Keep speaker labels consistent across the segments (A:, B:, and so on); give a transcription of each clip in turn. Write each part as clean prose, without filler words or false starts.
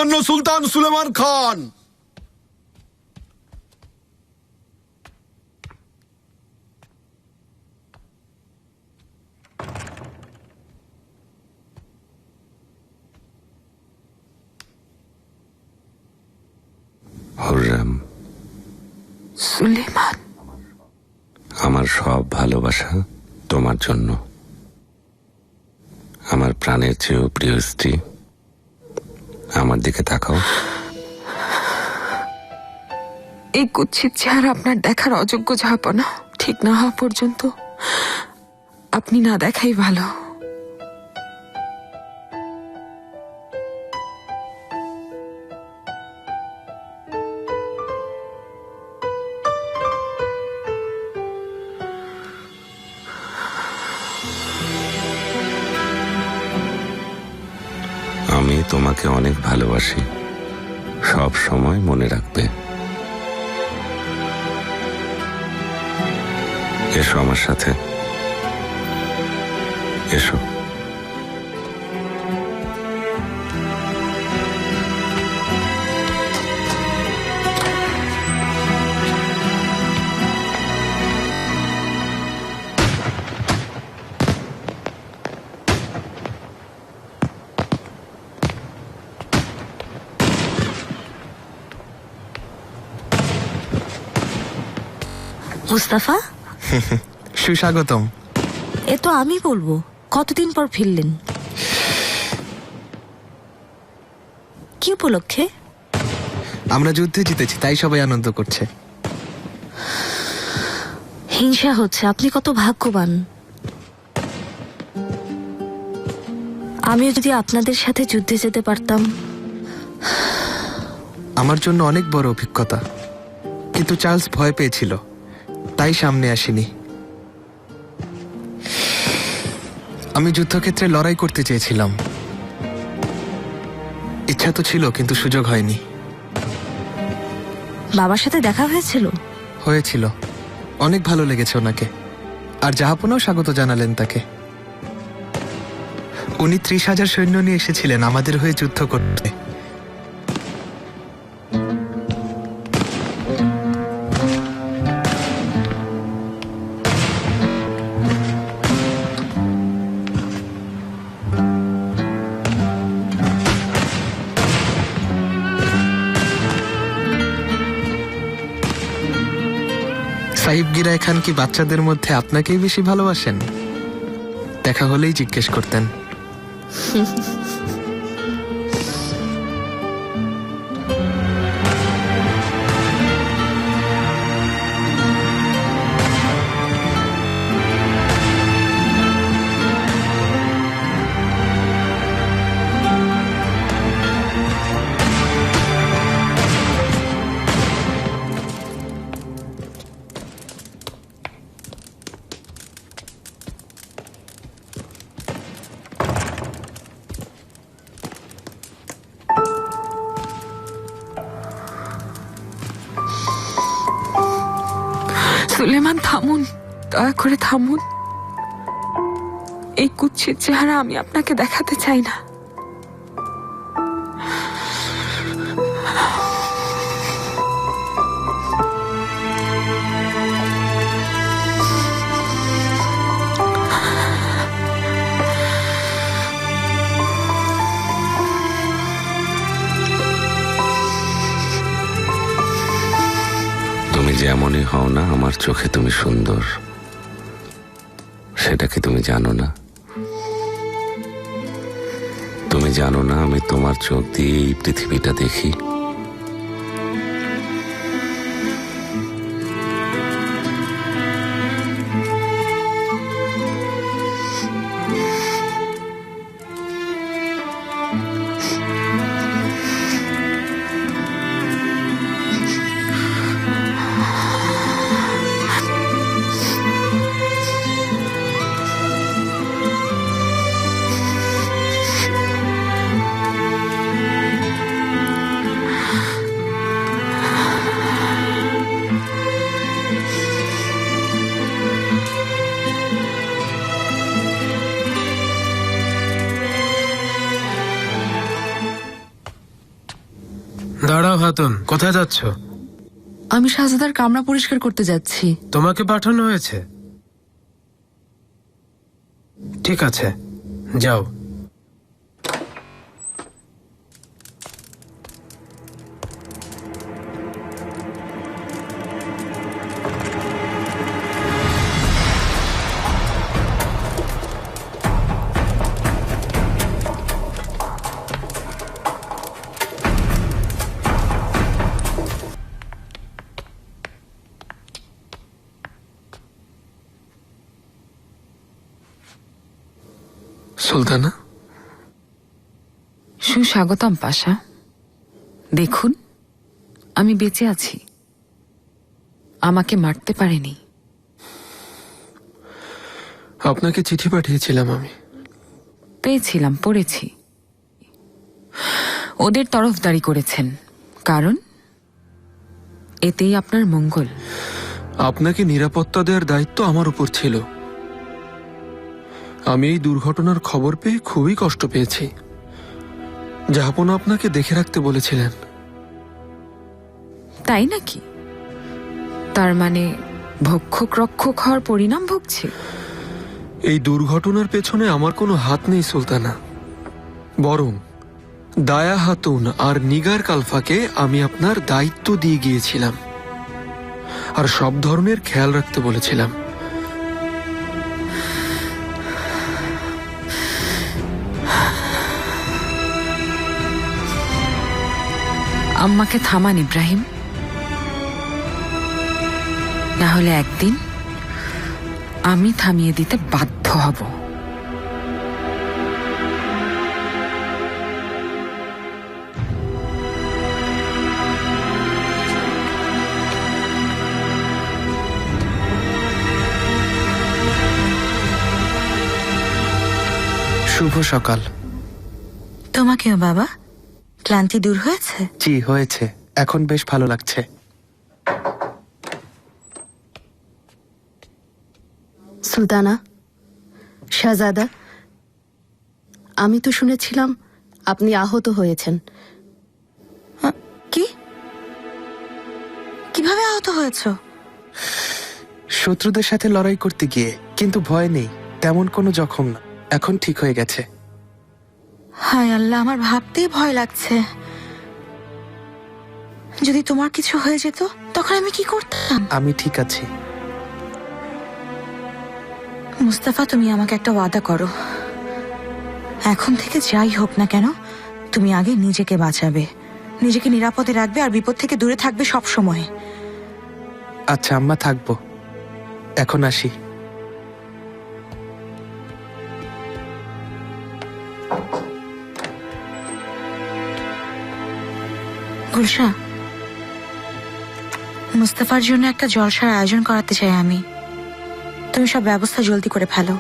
A: মহামান্য সুলতান সুলেমান খান।
B: হুররেম,
C: সুলেমান,
B: আমার সব ভালোবাসা তোমার জন্য। আমার প্রাণের চেয়েও প্রিয় স্ত্রী, আমার দিকে তাকাও।
C: এই কুৎসিত চেহারা আপনার দেখার অযোগ্য যাপনা ঠিক না হওয়া পর্যন্ত আপনি না দেখাই ভালো।
B: আমি তোমাকে অনেক ভালোবাসি, সব সময় মনে রাখবে। এসো আমার সাথে, এসো।
D: মুস্তাফা,
E: সুস্বাগতম।
D: এ তো আমি বলবো, কতদিন পর ফিরলেন? কি উপলক্ষে?
E: আমরা যুদ্ধে জিতেছি, তাই সবাই আনন্দ করছে।
D: হিংসা হচ্ছে, আপনি কত ভাগ্যবান। আমিও যদি আপনাদের সাথে যুদ্ধে যেতে পারতাম।
E: আমার জন্য অনেক বড় অভিজ্ঞতা, কিন্তু চার্লস ভয় পেয়েছিল, তাই সামনে আসিনি। আমি যুদ্ধক্ষেত্রে লড়াই করতে চেয়েছিলাম, ইচ্ছা তো ছিল, কিন্তু সুযোগ হয়নি।
D: বাবার সাথে দেখা হয়েছিল?
E: হয়েছিল, অনেক ভালো লেগেছে ওনাকে, আর জাহাপনাও স্বাগত জানালেন তাকে। উনি 30,000 সৈন্য নিয়ে এসেছিলেন আমাদের হয়ে যুদ্ধ করতে। সাহিব গিরায় খান কি বাচ্চাদের মধ্যে আপনাকেই বেশি ভালোবাসেন? দেখা হলেই জিজ্ঞেস করতেন।
C: সুলেমান, থামুন, দয়া করে থামুন। এই কুৎসিত চেহারা আমি আপনাকে দেখাতে চাই না।
B: তুমি যেমনই হও না, আমার চোখে তুমি সুন্দর, সেটা কি তুমি জানো না? তুমি জানো না আমি তোমার চোখ দিয়ে এই পৃথিবীটা দেখি।
F: খাতুন, কোথায় যাচ্ছ?
G: আমি শাহজাদার কামরা পরিষ্কার করতে যাচ্ছি।
F: তোমাকে পাঠানো হয়েছে? ঠিক আছে, যাও।
E: সুলতানা,
C: সুস্বাগতম পাশা। দেখুন, আমি বেঁচে আছি। আমাকে মারতে পারেনি।
E: আপনাকে চিঠি পাঠিয়েছিলাম আমি।
C: পেয়েছিলাম, পড়েছি। ওদের তরফদারি করেছেন, কারণ এতেই আপনার মঙ্গল।
E: আপনাকে নিরাপত্তা দেওয়ার দায়িত্ব আমার উপর ছিল। আমি এই দুর্ঘটনার খবর পেয়ে খুবই কষ্ট পেয়েছি। জাহাপনা আপনাকে দেখে রাখতে বলেছিলেন।
C: তাই নাকি? তার মানে ভক্ষক রক্ষক হওয়ার পরিণাম ভুগছে?
E: এই দুর্ঘটনার পেছনে আমার কোনো হাত নেই সুলতানা, বরং দায়া হাতুন আর নিগার কালফাকে আমি আপনার দায়িত্ব দিয়ে গিয়েছিলাম আর সব ধরনের খেয়াল রাখতে বলেছিলাম।
C: আম্মাকে থামান ইব্রাহিম, না হলে একদিন আমি থামিয়ে দিতে বাধ্য হব।
E: শুভ সকাল।
D: তোমাকেও বাবা। ক্লান্তি দূর হয়েছে?
E: জি হয়েছে, এখন বেশ ভালো লাগছে।
H: সুলতানা, শাহজাদা, আমি তো শুনেছিলাম আপনি আহত হয়েছেন।
D: কি? কিভাবে আহত হয়েছ?
E: শত্রুদের সাথে লড়াই করতে গিয়ে, কিন্তু ভয় নেই, তেমন কোনো জখম না, এখন ঠিক হয়ে গেছে।
D: হায় আল্লাহ, আমার ভাবতেই ভয় লাগছে। যদি তোমার কিছু হয়ে যেত তখন আমি কি করতাম?
E: আমি ঠিক আছি।
D: মুস্তাফা, তুমি আমাকে একটা ওয়াদা করো। এখন থেকে যাই হোক না কেন, তুমি আগে নিজেকে বাঁচাবে, নিজেকে নিরাপদে রাখবে আর বিপদ থেকে দূরে থাকবে সব সময়।
E: আচ্ছা আম্মা, থাকবো। এখন আসি।
D: গুলশা, মুস্তাফার জন্য একটা জলসার আয়োজন করাতে চাই আমি। তুমি সব ব্যবস্থা জলদি করে ফেলো।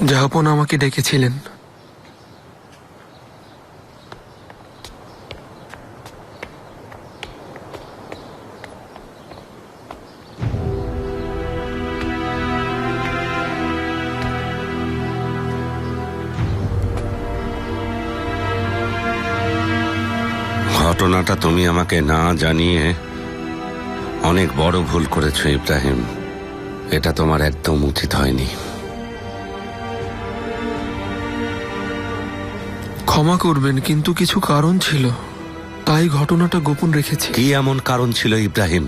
E: জাহাপনা আমাকে ডেকেছিলেন।
B: ঘটনাটা তুমি আমাকে না জানিয়ে অনেক বড় ভুল করেছো ইব্রাহিম। এটা তোমার একদম উচিত হয়নি।
E: ক্ষমা করবেন, কিন্তু কিছু কারণ ছিল, তাই ঘটনাটা গোপন রেখেছি।
B: কি এমন কারণ ছিল ইব্রাহিম?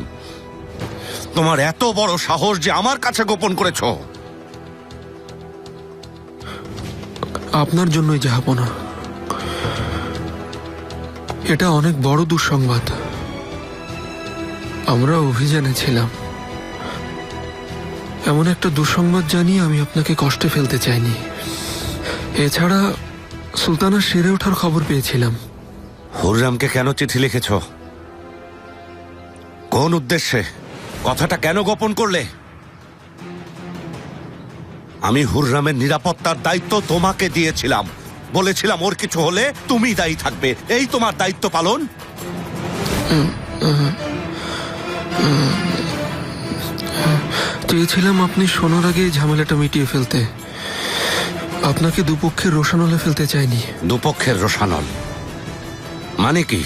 B: তোমার এত বড় সাহস যে আমার কাছে গোপন করেছো?
E: আপনার জন্যই জাহাপনা। এটা অনেক বড় দুঃসংবাদ। আমরা অভিযানে ছিলাম। এমন একটা দুঃসংবাদ জানিয়ে আমি আপনাকে কষ্টে ফেলতে চাইনি। এছাড়া সুলতানা সেরে ওঠার খবর পেয়েছিলাম।
B: হুররামকে কেন চিঠি লিখেছ? কোন উদ্দেশ্যে? কথাটা কেন গোপন করলে? আমি হুররামের নিরাপত্তার দায়িত্ব তোমাকে দিয়েছিলাম, বলেছিলাম ওর কিছু হলে তুমি দায়ী থাকবে। এই তোমার দায়িত্ব পালন?
E: চেয়েছিলাম আপনি শোনার আগে এই ঝামেলাটা মিটিয়ে ফেলতে। আপনাকে দুপক্ষের রোশানলে ফেলতে চাইনি।
B: দুপক্ষের রোশানল মানে কি?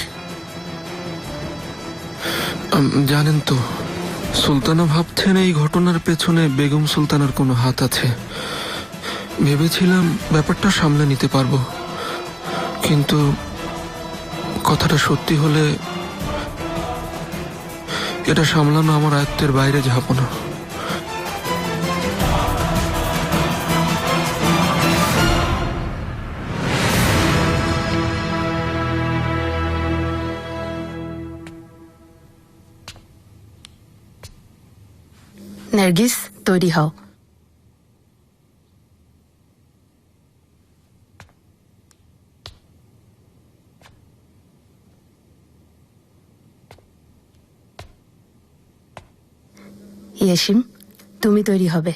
E: জানেন তো, সুলতানা ভাবছেন এই ঘটনার পেছনে বেগম সুলতানার কোনো হাত আছে। ভেবেছিলাম ব্যাপারটা সামলে নিতে পারবো, কিন্তু কথাটা সত্যি হলে এটা সামলানো আমার আয়ত্তের বাইরে যাবো না।
H: নার্গিস, তৈরি হও। ইয়াসিম, তুমি তৈরি হবে।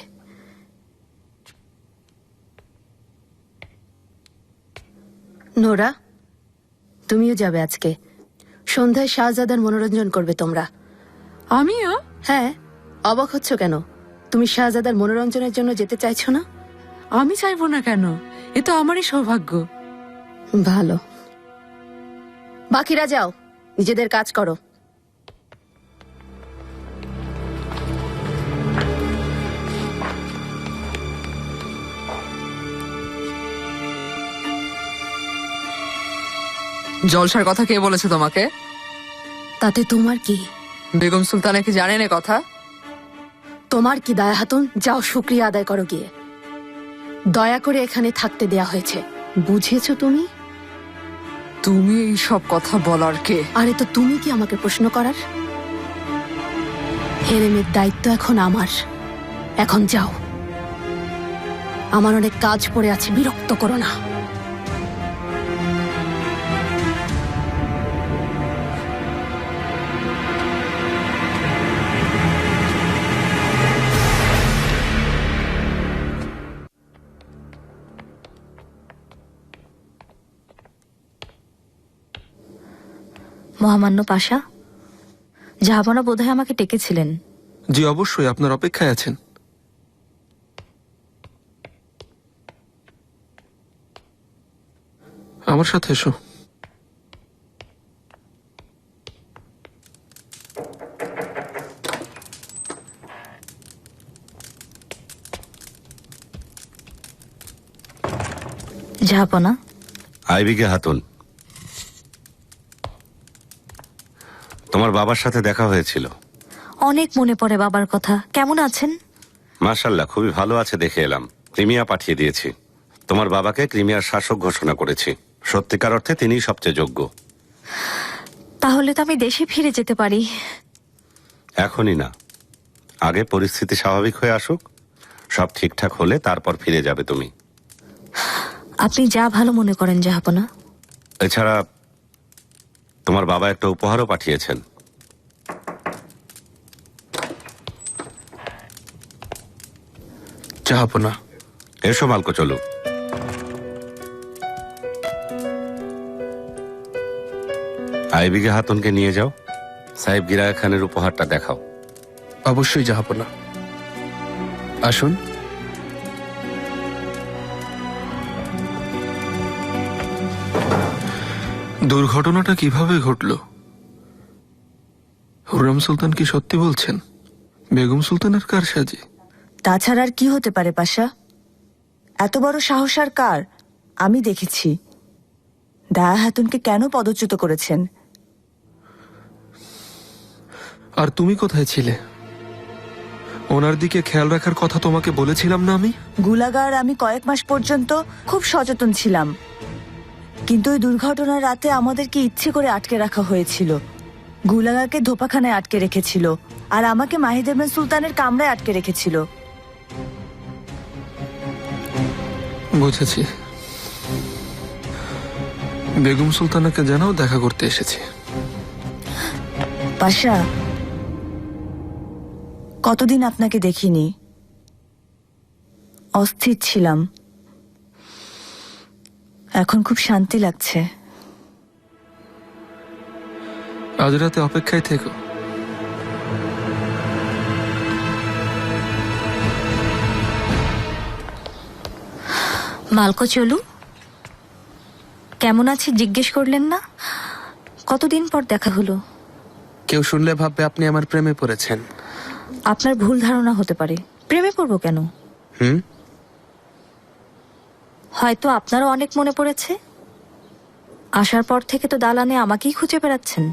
H: নোরা, তুমিও যাবে আজকে। সন্ধ্যায় শাহজাদার মনোরঞ্জন করবে তোমরা।
G: আমিও?
H: হ্যাঁ, অবাক হচ্ছ কেন? তুমি শাহজাদার মনোরঞ্জনের জন্য যেতে চাইছো না?
G: আমি চাইবো না কেন? এ তো আমারই সৌভাগ্য।
H: ভালো, বাকিরা যাও, নিজেদের কাজ করো।
G: জলসার কথা কে বলেছে তোমাকে?
H: তাতে তোমার কি?
G: বেগম সুলতানা কি জানেন এ কথা?
H: তোমার কি দায়া হাতুন? যাও, শুকরিয়া আদায় করো গিয়ে। দয়া করে এখানে থাকতে দেয়া হয়েছে, বুঝেছো তুমি?
G: তুমি এই সব কথা বলার কে?
H: আরে তো তুমি কি আমাকে প্রশ্ন করার? হেরেমের দায়িত্ব এখন আমার। এখন যাও, আমার অনেক কাজ পড়ে আছে, বিরক্ত করো না।
D: মহামান্য পাশা, জাহাপনা বোধহয় আমাকে ডেকেছিলেন।
E: জি অবশ্যই, আপনার অপেক্ষায় আছেন। আমার সাথে এসো।
D: জাহাপনা।
B: আইবিকে হাতুন, তোমার বাবার সাথে দেখা হয়েছিল।
D: অনেক মনে পড়ে বাবার কথা। কেমন আছেন?
B: মাশাল্লাহ, খুবই ভালো আছে দেখে এলাম। ক্রিমিয়া পাঠিয়ে দিয়েছি। তোমার বাবাকে ক্রিমিয়ার শাসক ঘোষণা করেছি। সত্যিকার অর্থে তিনিই সবচেয়ে যোগ্য।
D: তাহলে তো আমি দেশে ফিরে যেতে পারি।
B: এখনই না, আগে পরিস্থিতি স্বাভাবিক হয়ে আসুক। সব ঠিকঠাক হলে তারপর ফিরে যাবে তুমি।
D: আপনি যা ভালো মনে করেন জাহাপনা।
B: এছাড়া তোমার বাবা একটা উপহারও পাঠিয়েছেন।
E: জাহাপনা।
B: এসো মালকো, চলো। আইবিকে হাতুনকে নিয়ে যাও, সাহেব গিরায়া খানের উপহারটা দেখাও।
E: অবশ্যই জাহাপনা, আসুন। দুর্ঘটনাটা কিভাবে ঘটলো? হুররাম সুলতান কি সত্যি বলছেন? বেগম সুলতানের কারসাজি?
I: তাছাড়া আর কি হতে পারে পাশা? এত বড় সাহস আর কার? আমি দেখেছি। দায়া হাতুনকে কেন পদচ্যুত করেছেন।
E: আর তুমি কোথায় ছিলে? ওনার দিকে খেয়াল রাখার কথা তোমাকে বলেছিলাম না আমি?
I: গুলাগার আমি কয়েক মাস পর্যন্ত খুব সচেতন ছিলাম, কিন্তু ওই দুর্ঘটনার রাতে আমাদেরকে ইচ্ছে করে আটকে রাখা হয়েছিল। গুলাগারকে ধোপাখানায় আটকে রেখেছিল, আর আমাকে মাহিদেবেন সুলতানের কামরায় আটকে রেখেছিল।
E: বুঝেছি। বেগম সুলতানাকে জানাও দেখা করতে এসেছি।
I: পাশা, কতদিন আপনাকে দেখিনি। অস্থির ছিলাম, এখন খুব শান্তি লাগছে।
E: আজ রাতে অপেক্ষায় থেকো।
I: মালকো চলু, কেমন আছে জিজ্ঞেস করলেন না? কতদিন পর দেখা হলো।
J: কেউ শুনলে ভাববে আপনি আমার প্রেমে পড়েছেন।
I: আপনার ভুল ধারণা হতে পারে। প্রেমে পড়বো কেন? হয়তো আপনারও অনেক মনে পড়েছে। আসার পর থেকে তো দালানে আমাকেই খুঁজে বেড়াচ্ছেন।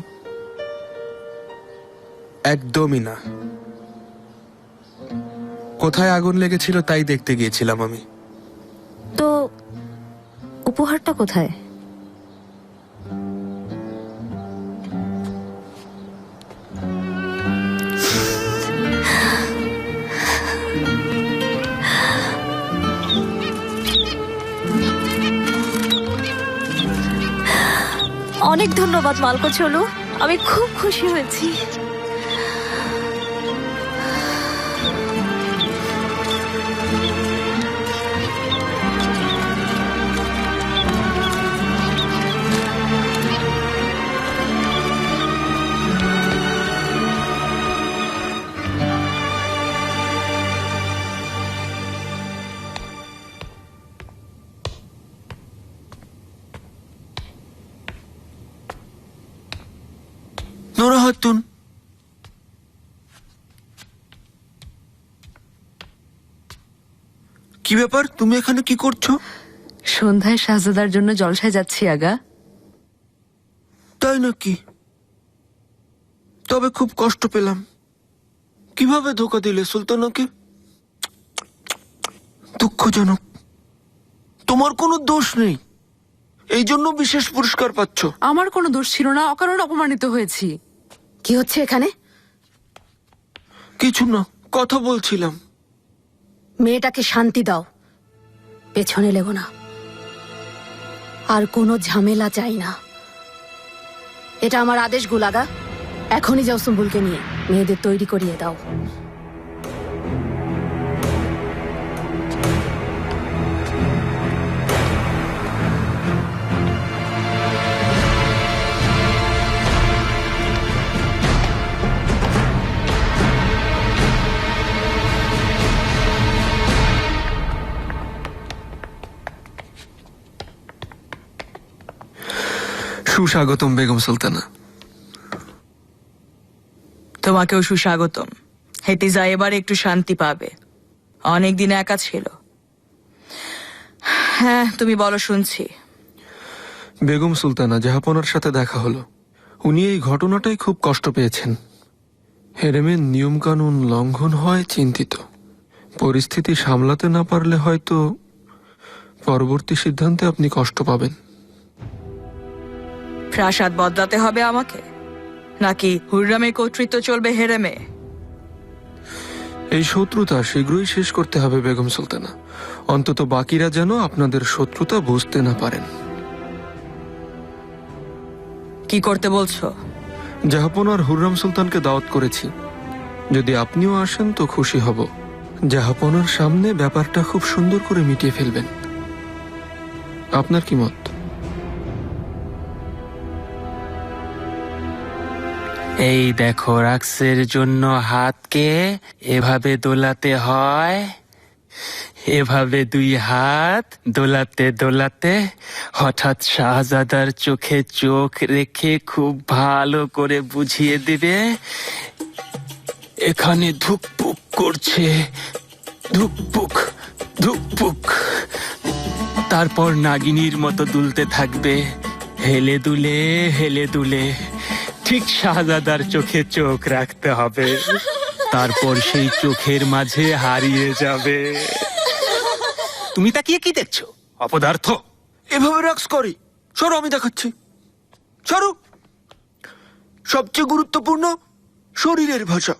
J: একদমই না। কোথায় আগুন লেগেছিল তাই দেখতে গিয়েছিলাম আমি।
I: তো উপহারটা কোথায়? অনেক ধন্যবাদ মালকো চলু, আমি খুব খুশি হয়েছি।
E: নোরা খাতুন, কি ব্যাপার? তুমি এখানে কি করছো?
G: সন্ধ্যায় শাহজাদার জন্য জলসায় যাচ্ছি আগা।
E: তাই নাকি? তবে খুব কষ্ট পেলাম। কিভাবে ধোকা দিলে সুলতানাকে? দুঃখজনক। তোমার কোনো দোষ নেই, এই জন্য বিশেষ পুরস্কার পাচ্ছ।
G: আমার কোনো দোষ ছিল না, অকারণে অপমানিত হয়েছি।
H: কি হচ্ছে এখানে?
E: কিছু না, কথা বলছিলাম।
H: মেয়েটাকে শান্তি দাও, পেছনে লেগো না। আর কোনো ঝামেলা চাই না। এটা আমার আদেশ গুলাগা। এখনই যাও সুম্বুলকে নিয়ে মেয়েদের তৈরি করিয়ে দাও।
E: সুস্বাগতম বেগম সুলতানা।
K: তোমাকেও সুস্বাগতম। হেতিজা এবার একটু শান্তি পাবে, অনেকদিন একা ছিল। হ্যাঁ, তুমি বলো, শুনছি।
E: বেগম সুলতানা, জাহাপনার সাথে দেখা হলো। উনি এই ঘটনাটাই খুব কষ্ট পেয়েছেন। হেরেমের নিয়মকানুন লঙ্ঘন হয় চিন্তিত। পরিস্থিতি সামলাতে না পারলে হয়তো পরবর্তী সিদ্ধান্তে আপনি কষ্ট পাবেন।
K: প্রাসাদ বদলাতে হবে আমাকে, নাকি হুররামের কর্তৃত্ব চলবে হেরেমে?
E: এই শত্রুতা শীঘ্রই শেষ করতে হবে বেগম সুলতানা। অন্তত বাকিরা যেন আপনাদের শত্রুতা বুঝতে না পারেন।
K: কি করতে বলছো?
E: জাহাপনার হুররাম সুলতানকে দাওয়াত করেছি। যদি আপনিও আসেন তো খুশি হব। জাহাপনার সামনে ব্যাপারটা খুব সুন্দর করে মিটিয়ে ফেলবেন। আপনার কি মত?
J: এই দেখো, রাক্সের জন্য হাতকে এভাবে দোলাতে হয়। এভাবে দুই হাত দোলাতে দোলাতে হঠাৎ শাহজাদার চোখে চোখ রেখে খুব ভালো করে বুঝিয়ে দিবে এখানে ধুকপুক করছে, ধুকপুক ধুকপুক। তারপর নাগিনীর মতো দুলতে থাকবে, হেলে দুলে হেলে দুলে। ঠিক শাহজাদার চোখে চোখ রাখতে হবে, তারপর সেই চোখের মাঝে হারিয়ে যাবে। তুমি তাকিয়ে কি দেখছো অপদার্থ?
E: এভাবে রাক্স করি? সরো, আমি দেখাচ্ছি। সরো। সবচেয়ে গুরুত্বপূর্ণ শরীরের ভাষা।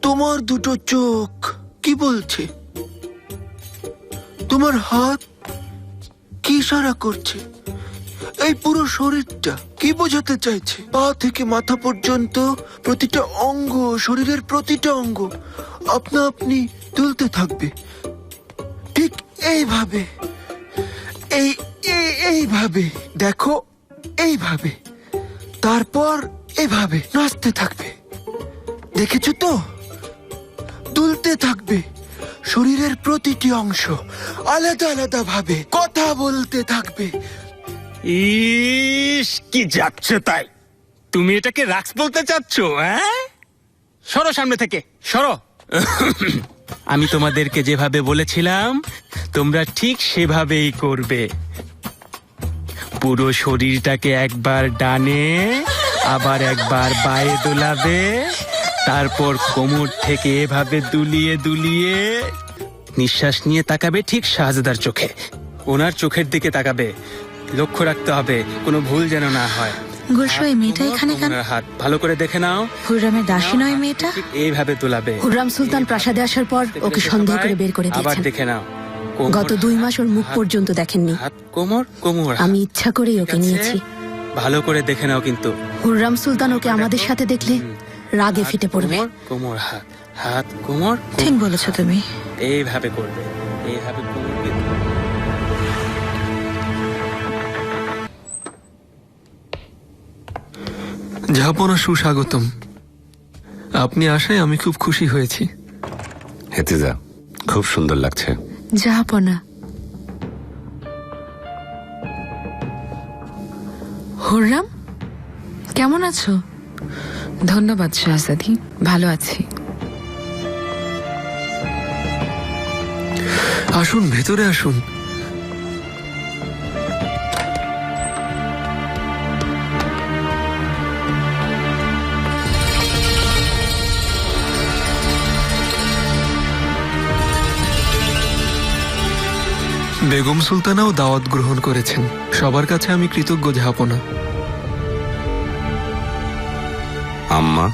E: তোমার দুটো চোখ কি বলছে? তোমার হাত কি ইশারা করছে? এই পুরো শরীরটা কি বোঝাতে চাইছে? পা থেকে মাথা পর্যন্ত প্রতিটা অঙ্গ, শরীরের প্রতিটা অঙ্গ আপনা আপনি দুলতে থাকবে। ঠিক এইভাবে, এইভাবে দেখো, এইভাবে। তারপর এভাবে নাচতে থাকবে। দেখেছো তো? দুলতে থাকবে, শরীরের প্রতিটি অংশ আলাদা আলাদা ভাবে কথা বলতে থাকবে।
J: ইস কি যাচ্ছে তাই, তুমি এটাকে রাক্স বলতে চাচ্ছ? হ্যাঁ, সরো সামনে থেকে, সরো। আমি তোমাদেরকে যেভাবে বলেছিলাম তোমরা ঠিক সেভাবেই করবে। পুরো শরীরটাকে একবার ডানে আবার একবার বায়ে দোলাবে, তারপর কোমর থেকে এভাবে দুলিয়ে দুলিয়ে নিঃশ্বাস নিয়ে তাকাবে ঠিক শাহজাদার চোখে। ওনার চোখের দিকে তাকাবে, লক্ষ্য রাখতে হবে কোনো ভুল যেন না হয়।
D: গুলশু, এই মেয়েটা এখানে কেন?
J: ওনার হাত ভালো করে দেখে নাও।
D: হুররামের দাসী নয় মেয়েটা?
J: ঠিক এইভাবে দোলাবে।
H: হুররাম সুলতান প্রাসাদে আসার পর ওকে সন্দেহ করে বের করে
J: আবার
H: দিয়েছেন।
J: দেখে নাও, কোমর,
H: গত 2 মাস ওর মুখ পর্যন্ত দেখেননি।
J: হাত, কোমর, কোমর।
H: আমি ইচ্ছা করেই ওকে
J: ঠিক আছে?
H: নিয়েছি।
J: ভালো করে দেখে নাও কিন্তু।
H: হুররাম সুলতান ওকে আমাদের সাথে দেখলে রাগে ফেটে পড়বে।
J: কোমর, কোমর, হাত, হাত, কোমর, কোমর।
D: ঠিক বলেছো তুমি।
J: এইভাবে করবে, এইভাবে কোমরকে।
E: জাহাপনা সুস্বাগতম। আপনি আসায় আমি খুব খুশি হয়েছি।
B: হেতিজা, খুব সুন্দর লাগছে।
G: জাহাপনা। হুররাম, কেমন আছো?
C: ধন্যবাদ শাহজাদি, ভালো আছি।
E: আসুন, ভেতরে আসুন। বেগম সুলতানাও দাওয়াত গ্রহণ করেছেন। সবার কাছে আমি কৃতজ্ঞ জাহাপনা।
B: আম্মা,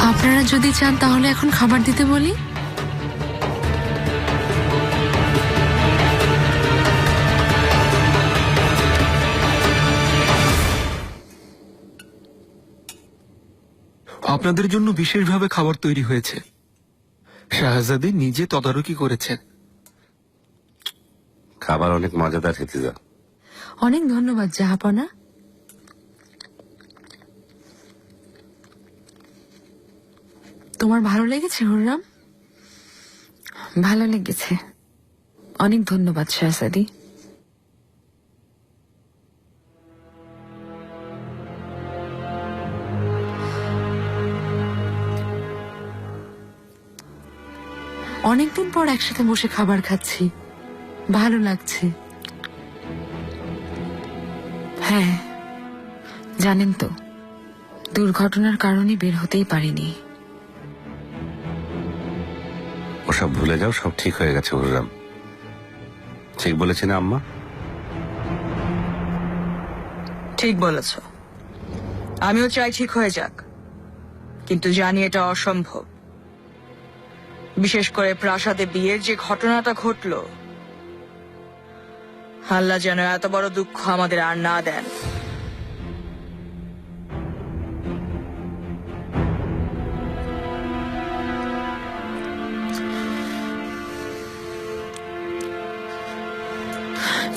G: আপনারা যদি চান তাহলে এখন খাবার দিতে বলি।
E: আপনাদের জন্য বিশেষভাবে খাবার তৈরি হয়েছে। শাহজাদি নিজে তদারকি করেছেন।
B: খাবার অনেক মজাদার হেতিজা।
G: অনেক ধন্যবাদ জাহাপনা। তোমার ভালো লেগেছে হুররাম?
C: ভালো লেগেছে, অনেক ধন্যবাদ শাহজাদি।
G: অনেকদিন পর একসাথে বসে খাবার খাচ্ছি, ভালো লাগছে।
C: হ্যাঁ, জানেন তো, দুর্ঘটনার কারণে বের হতেই পারিনি।
B: ওসব ভুলে যাও, সব ঠিক হয়ে গেছে হুররাম। ঠিক বলেছি না আম্মা?
K: ঠিক বলেছ। আমিও চাই ঠিক হয়ে যাক, কিন্তু জানি এটা অসম্ভব। বিশেষ করে প্রাসাদে বিয়ের যে ঘটনাটা ঘটলো, আল্লাহ যেন এত বড় দুঃখ আমাদের আর না দেন।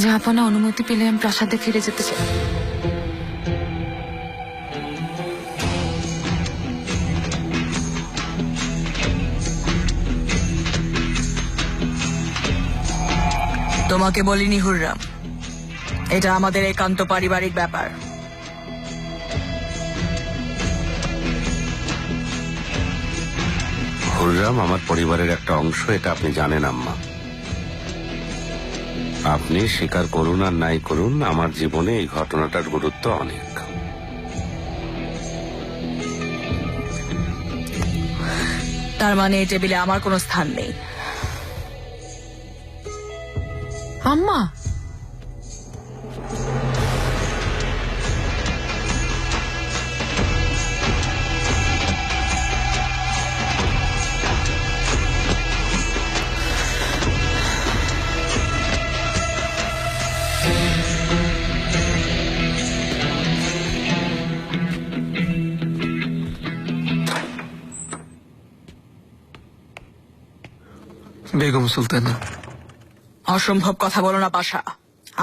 C: জাহাপনা, অনুমতি পেলে আমি প্রাসাদে ফিরে যেতে চাই।
K: তোমাকে বলিনি হুররাম, এটা আমাদের একান্ত পারিবারিক ব্যাপার।
B: হুররাম আমার পরিবারের একটা অংশ, এটা আপনি জানেন আম্মা। আপনি স্বীকার করুন আর নাই করুন, আমার জীবনে এই ঘটনাটার গুরুত্ব অনেক।
K: তার মানে এই টেবিলে আমার কোনো স্থান নেই।
G: আম্মা,
E: বেগম সুলতানা,
K: অসম্ভব কথা বলো না পাশা।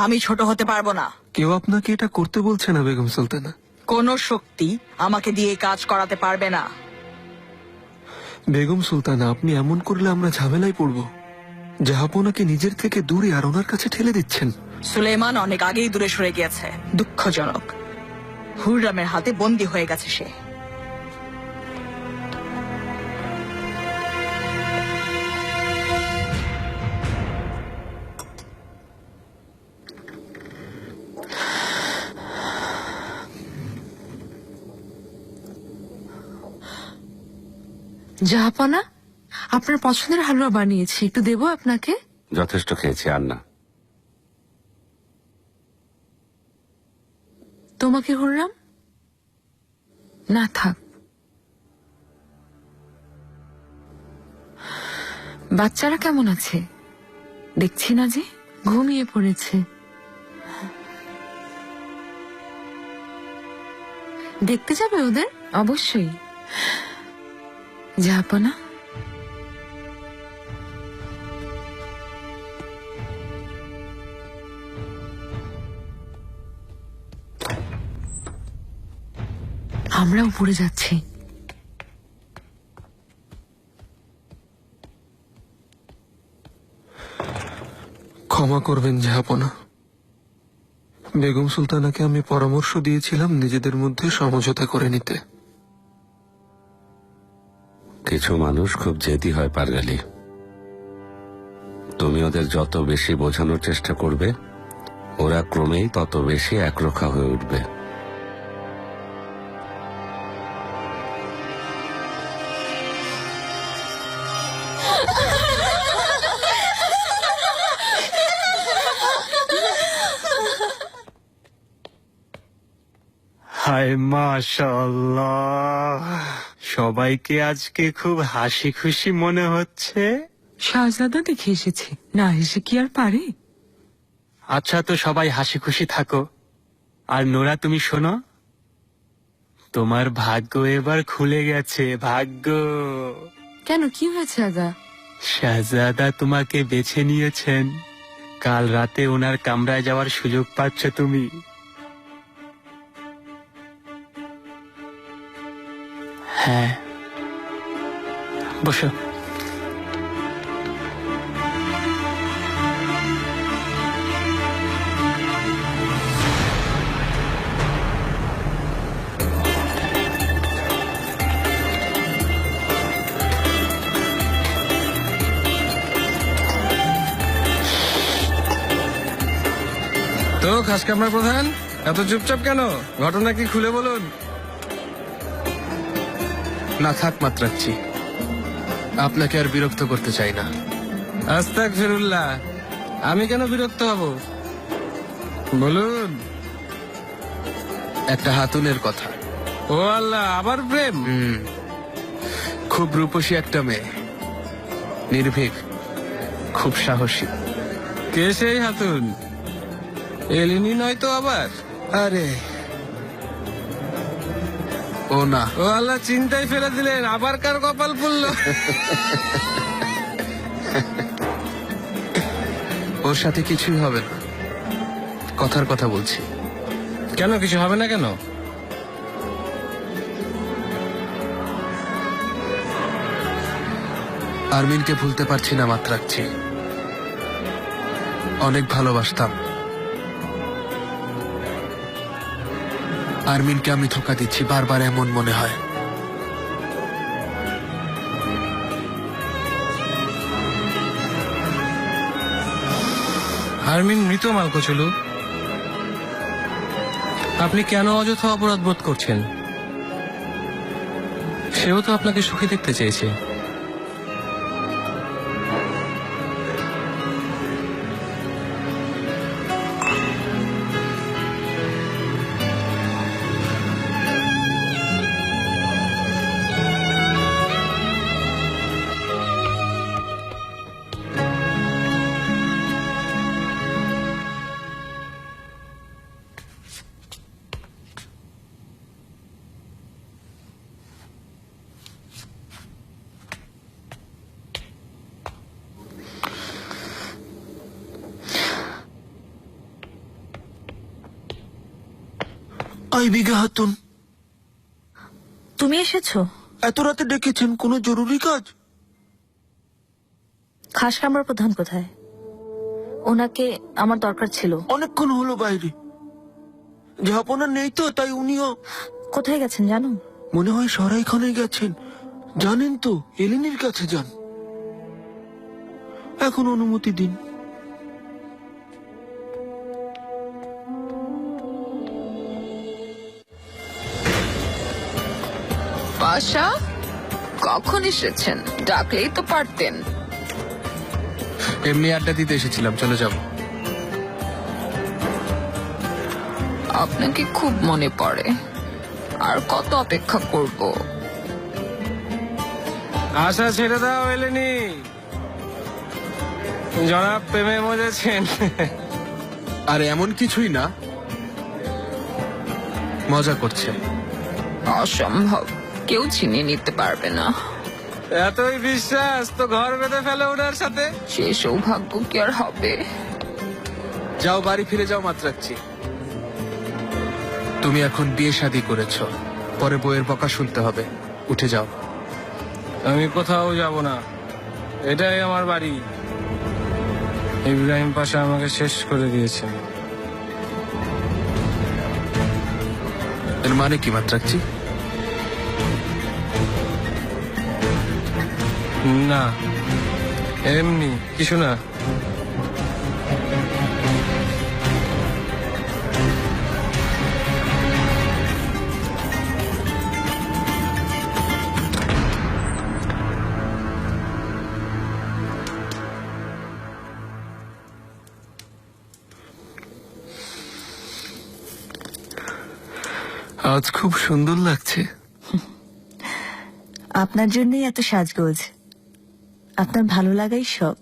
K: আমি ছোট হতে পারবো না।
E: কেউ আপনাকে এটা করতে বলছে না বেগম সুলতানা।
K: কোনো শক্তি আমাকে দিয়ে এই কাজ করাতে পারবে না।
E: বেগম সুলতানা, আপনি এমন করলে আমরা ঝামেলায় পড়ব। জাহাপনাকে নিজের থেকে দূরে আর ওনার কাছে ঠেলে দিচ্ছেন।
K: সুলেমান অনেক আগেই দূরে সরে গিয়েছে। দুঃখজনক, হুররামের হাতে বন্দী হয়ে গেছে সে।
G: জাহাপনা, আপনার পছন্দের হালুয়া বানিয়েছি, একটু দেবো আপনাকে?
B: যথেষ্ট খেয়েছি, আর না।
G: তোমাকে হুররাম?
C: না থাক। বাচ্চারা কেমন আছে? দেখছি না যে।
G: ঘুমিয়ে পড়েছে। দেখতে যাবে ওদের?
C: অবশ্যই। জাহাপনা,
G: আমরা উপরে যাচ্ছি।
E: ক্ষমা করবেন জাহাপনা, বেগম সুলতানাকে আমি পরামর্শ দিয়েছিলাম নিজেদের মধ্যে সমঝোতা করে নিতে।
B: কিছু মানুষ খুব জেদি হয় পারগালি। তুমি ওদের যত বেশি বোঝানোর চেষ্টা করবে, ওরা ক্রমেই তত বেশি একরোখা হয়ে উঠবে।
J: হায় মাশাআল্লাহ, সবাইকে আজকে খুব হাসি খুশি মনে হচ্ছে।
C: শাহজাদা দেখে এসেছে, না হেসে কি আর পারে?
J: আচ্ছা, তো সবাই হাসি খুশি থাকো। আর নোরা, তুমি শোনো, তোমার ভাগ্য এবার খুলে গেছে। ভাগ্য।
G: কেন, কি হয়েছে আগা?
J: শাহজাদা তোমাকে বেছে নিয়েছেন। কাল রাতে ওনার কামরায় যাওয়ার সুযোগ পাচ্ছ তুমি। হ্যাঁ, বসো।
F: তো খাস কামরা প্রধান, এত চুপচাপ কেন? ঘটনা কি খুলে বলুন।
L: না থাক মাত্রাচ্ছি, আপনাকে আর বিরক্ত করতে চাই না।
F: আস্তাগফিরুল্লাহ, আমি কেন বিরক্ত হব? বলুন।
L: একটা হাতুনের কথা।
F: ও আল্লাহ, আবার প্রেম?
L: খুব রূপসী একটা মেয়ে, নির্ভীক, খুব সাহসী।
F: কে সেই হাতুন? এলিনি নয় তো আবার?
L: আরে ও না।
F: ও আল্লাহ, চিন্তায় ফেলে দিলেন। আবার কার কপাল পড়ল?
L: ওর সাথে কিছুই হবে না, কথার কথা বলছি।
F: কেন, কিছু হবে না কেন?
L: আরমিনকে ভুলতে পারছি না মাত্রাচ্ছি, অনেক ভালোবাসতাম। আরমিনকে আমি ধোঁকা দিচ্ছি, বারবার এমন মনে হয়।
F: আরমিন মৃত মালকোচলু, আপনি কেন অযথা অপরাধ বোধ করছেন? সেও তো আপনাকে সুখী দেখতে চেয়েছে।
E: আইবিগা হাতুন,
D: তুমি এসেছো?
E: এত রাতে ডেকেছেন, কোনো জরুরি কাজ?
I: খাস কামরার প্রধান কোথায়? ওনাকে আমার দরকার ছিল।
E: অনেকক্ষণ হলো বাইরে, ঝাপনা নেই তো, তাই উনিও।
I: কোথায় গেছেন জানো?
E: মনে হয় সরাইখানে গেছেন। জানেন তো, এলিনির কাছে যান। এখন অনুমতি দিন।
C: পাশা, কখন এসেছেন? ডাকলেই তো পারতেন।
L: এমনি আড্ডা দিতে এসেছিলাম, চলে যাব।
C: আপনাকে খুব মনে পড়ে। আর কত অপেক্ষা করব?
F: আশা ছেড়ে দাও এলেনি, জনাব প্রেমে মজেছেন।
L: আর এমন কিছুই না, মজা করছে।
C: অসম্ভব, কেউ চিনিয়ে নিতে পারবে না।
F: এতই বিশ্বাস তো ঘর বেঁধে ফেলে ওনার সাথে।
C: সে সৌভাগ্য কি আর হবে?
L: যাও, বাড়ি ফিরে যাও মাত্রাচ্ছি। তুমি এখন বিয়ে শাদী করেছো, পরে বইয়ের বকা শুনতে হবে। উঠে যাও।
F: আমি কোথাও যাব না, এটাই আমার বাড়ি। ইব্রাহিম পাশা আমাকে শেষ করে দিয়েছেন।
L: এর মানে কি মাত্রাচ্ছি?
F: না, এমনি কিছু না।
E: আজ খুব সুন্দর লাগছে।
I: আপনার জন্যই এত সাজগোজ। আপনার ভালো লাগাই সব।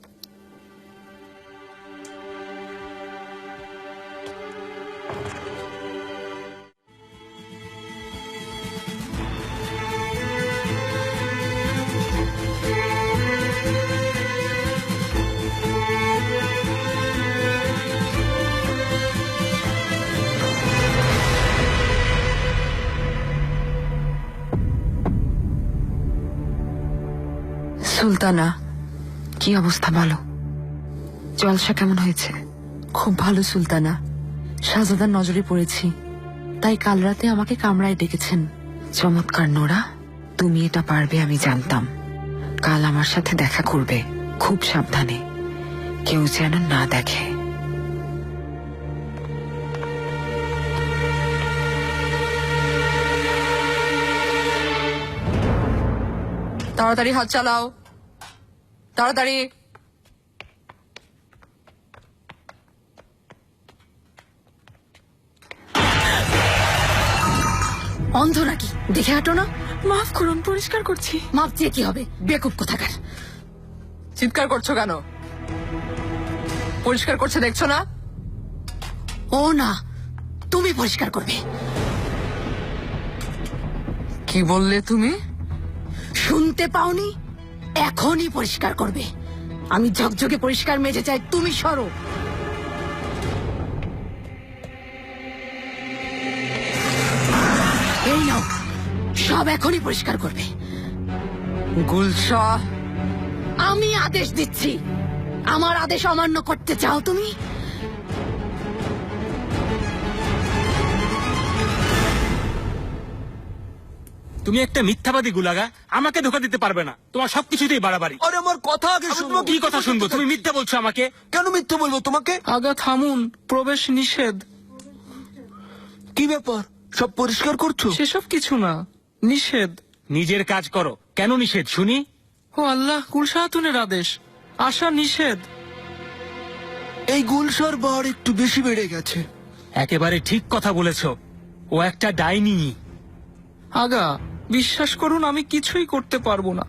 C: সুলতানা, কি অবস্থা বলো? জলসা কেমন হয়েছে?
G: খুব ভালো সুলতানা, শাহজাদার নজরে পড়েছি, তাই কাল রাতে আমাকে কামরায় ডেকেছেন।
C: চমৎকার নোরা, তুমি এটা পারবে আমি জানতাম। কাল আমার সাথে দেখা করবে, খুব সাবধানে, কেউ যেন না দেখে। তাড়াতাড়ি হাত চালাও, তাড়াতাড়ি।
H: অন্ধ নাকি? দেখে হাঁটো না।
C: মাফ করুন, পরিষ্কার করছি।
H: মাপ চেয়ে কি হবে, বেকুব কোথাকার।
C: চিৎকার করছো কেন? পরিষ্কার করছে দেখছো না?
H: ও না, তুমি পরিষ্কার করবে।
C: কি বললে তুমি?
H: শুনতে পাওনি? এখনই পরিষ্কার করবে। আমি ঝকঝকে পরিষ্কার মেজে চাই, তুমি সরো। এই নাও, সব এখনই পরিষ্কার করবে।
C: গুলশা,
H: আমি আদেশ দিচ্ছি। আমার আদেশ অমান্য করতে চাও তুমি?
J: তুমি একটা মিথ্যাবাদী গুলাগা, আমাকে ধোকা দিতে পারবে না। তোমার সবকিছুতেই বাড়াবাড়ি।
A: আরে আমার কথা আগে শুনো।
J: কি কথা শুনবো? তুমি মিথ্যা বলছো আমাকে।
A: কেন মিথ্যে বলবো তোমাকে?
E: আগা থামুন, প্রবেশ নিষেধ।
A: কি ব্যাপার, সব পরিষ্কার করছো?
E: সেসব কিছু না, নিষেধ।
J: নিজের কাজ করো। কেন নিষেধ শুনি?
E: ও আল্লাহ, গুলশা খাতুনের আদেশ, আসা নিষেধ।
A: এই গুলশার বার একটু বেশি বেড়ে গেছে।
J: একেবারে ঠিক কথা বলেছো, ও একটা ডাইনি।
E: আগা বিশ্বাস করুন, আমি কিছুই করতে পারবো না।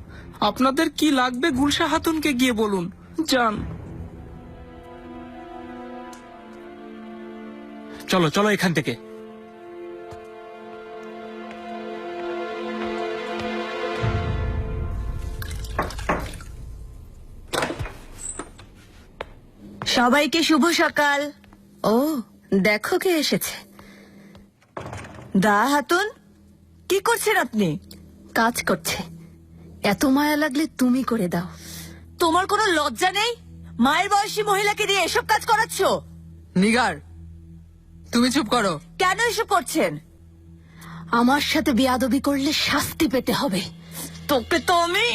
E: আপনাদের কি লাগবে গুলশা খাতুনকে গিয়ে বলুন, যান।
J: চলো চলো এখান থেকে।
I: সবাইকে শুভ সকাল।
H: ও দেখো কে এসেছে।
I: দা হাতুন, কি করছেন আপনি?
H: কাজ করছে। এত মায়া লাগলে তুমি করে দাও।
I: তোমার কোনো লজ্জা নেই? মায়ের বয়সী মহিলাকে দিয়ে এসব কাজ করাচ্ছ?
G: নিগার, তুমি চুপ করো।
I: কেন এসব করছেন?
H: আমার সাথে বেয়াদবি করলে শাস্তি পেতে হবে।
I: তোকে তো আমি।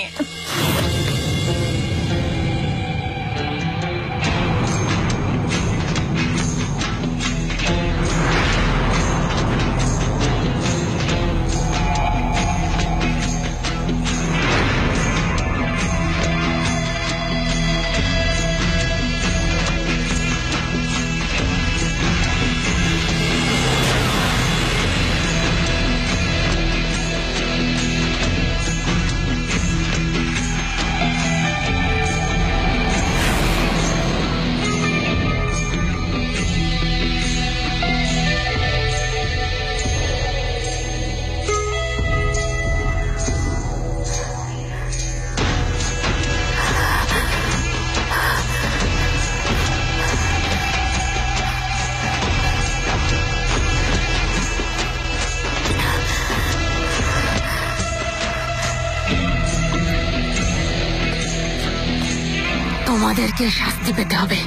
H: তোমাদেরকে শাস্তি পেতে হবে।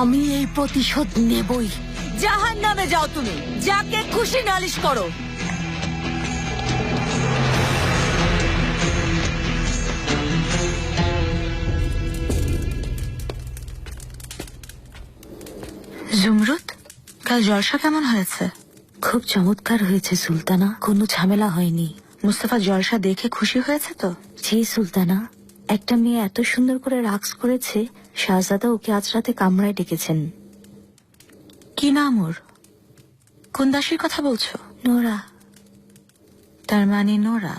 H: আমি এই প্রতিশোধ নেবই।
I: জাহান্নামে যাও তুমি, যাকে খুশি নালিশ করো।
D: জুমরুদ, কাল জলসা কেমন হয়েছে?
I: খুব চমৎকার হয়েছে সুলতানা, কোনো ঝামেলা হয়নি।
D: মুস্তাফা জলসা দেখে খুশি হয়েছে তো?
I: জি সুলতানা, একটা মেয়ে এত সুন্দর করে রাক্স করেছে, শাহজাদা ওকে আজ রাতে কামরায় ডেকেছেন।
D: কি নাম ওর? কোন দাসীর কথা বলছো?
I: নোরা।
D: তার মানে নোরা।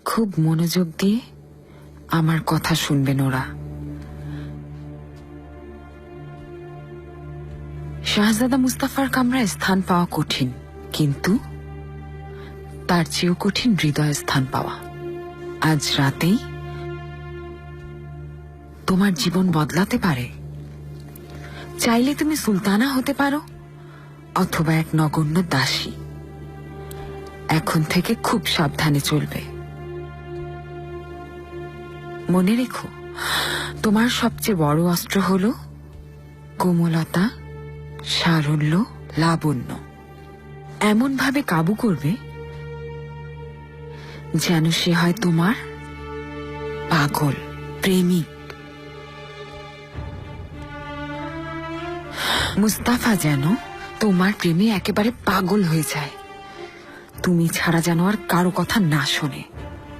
C: খুব মনোযোগ দিয়ে আমার কথা শুনবে নোরা। শাহজাদা মুস্তাফার কামরায় স্থান পাওয়া কঠিন, কিন্তু তার চেয়েও কঠিন হৃদয়ে স্থান পাওয়া। আজ রাতেই তোমার জীবন বদলাতে পারে। চাইলে তুমি সুলতানা হতে পারো, অথবা এক নগণ্য দাসী। এখন থেকে খুব সাবধানে চলবে। মনে রেখো, তোমার সবচেয়ে বড় অস্ত্র হলো কোমলতা, সারল্য, লাবণ্য। এমন ভাবে কাবু করবে যেন সে হয় তোমার পাগল প্রেমিক। মুস্তাফা যেন তোমার প্রেমে একেবারে পাগল হয়ে যায়, তুমি ছাড়া যেন আর কারো কথা না শোনে।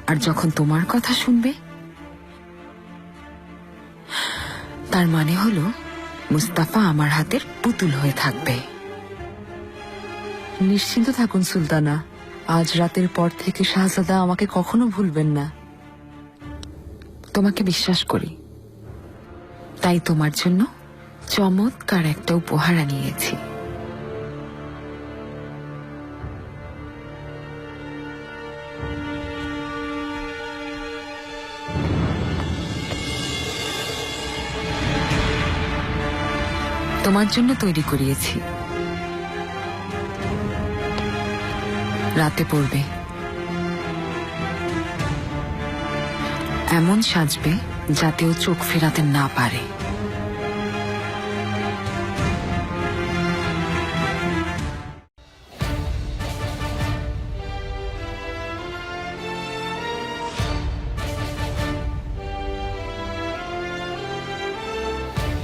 C: আর যখন তোমার কথা শুনবে, তার মানে হলো মুস্তাফা আমার হাতের পুতুল হয়ে থাকবে।
G: নিশ্চিন্ত থাকুন সুলতানা, আজ রাতের পর থেকে শাহজাদা আমাকে কখনো ভুলবেন না।
C: তোমাকে বিশ্বাস করি, তাই তোমার জন্য চমৎকার একটা উপহার আনিয়েছি। তোমার জন্য তৈরি করিয়েছি, রাতে পড়বে। এমন সাজবে যাতে ও চোখ ফেরাতে না পারে।